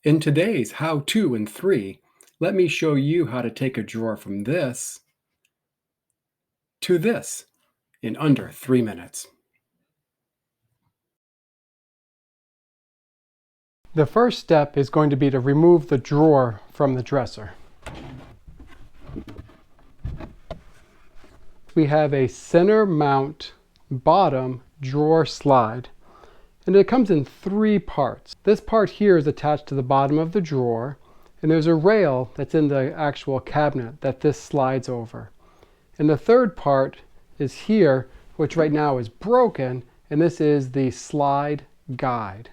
In today's How To in 3, let me show you how to take a drawer from this to this in under 3 minutes. The first step is going to be to remove the drawer from the dresser. We have a center mount bottom drawer slide, and it comes in 3 parts. This part here is attached to the bottom of the drawer, and there's a rail that's in the actual cabinet that this slides over. And the third part is here, which right now is broken, and this is the slide guide.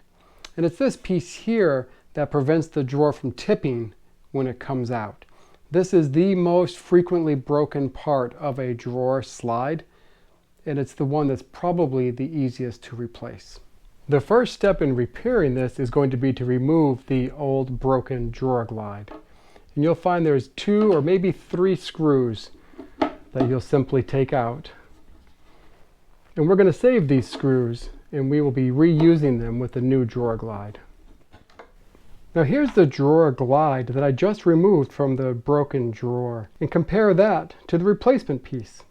And it's this piece here that prevents the drawer from tipping when it comes out. This is the most frequently broken part of a drawer slide, and it's the one that's probably the easiest to replace. The first step in repairing this is going to be to remove the old broken drawer glide. And you'll find there's 2 or maybe 3 screws that you'll simply take out. And we're going to save these screws, and we will be reusing them with the new drawer glide. Now here's the drawer glide that I just removed from the broken drawer, and compare that to the replacement piece.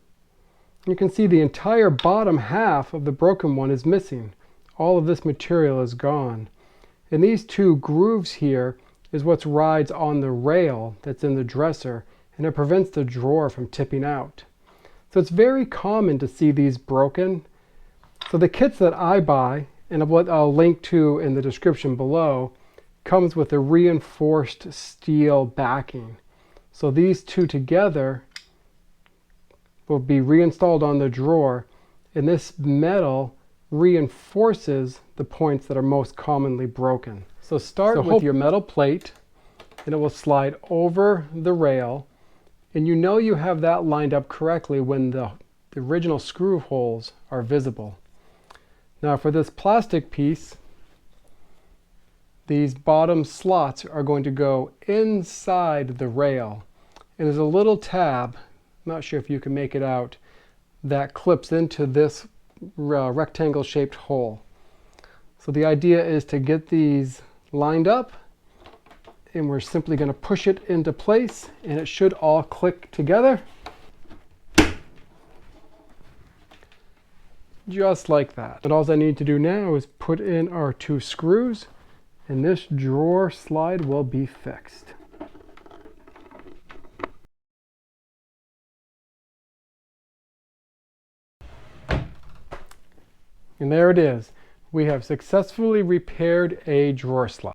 You can see the entire bottom half of the broken one is missing. All of this material is gone. And these 2 grooves here is what rides on the rail that's in the dresser, and it prevents the drawer from tipping out. So it's very common to see these broken. So the kits that I buy, and what I'll link to in the description below, comes with a reinforced steel backing. So these 2 together will be reinstalled on the drawer, and this metal reinforces the points that are most commonly broken. So start with your metal plate, and it will slide over the rail, and you know you have that lined up correctly when the original screw holes are visible. Now for this plastic piece, these bottom slots are going to go inside the rail, and there's a little tab, I'm not sure if you can make it out, that clips into this rectangle shaped hole. So the idea is to get these lined up, and we're simply going to push it into place, and it should all click together. Just like that. But all I need to do now is put in our 2 screws, and this drawer slide will be fixed. And there it is. We have successfully repaired a drawer slide.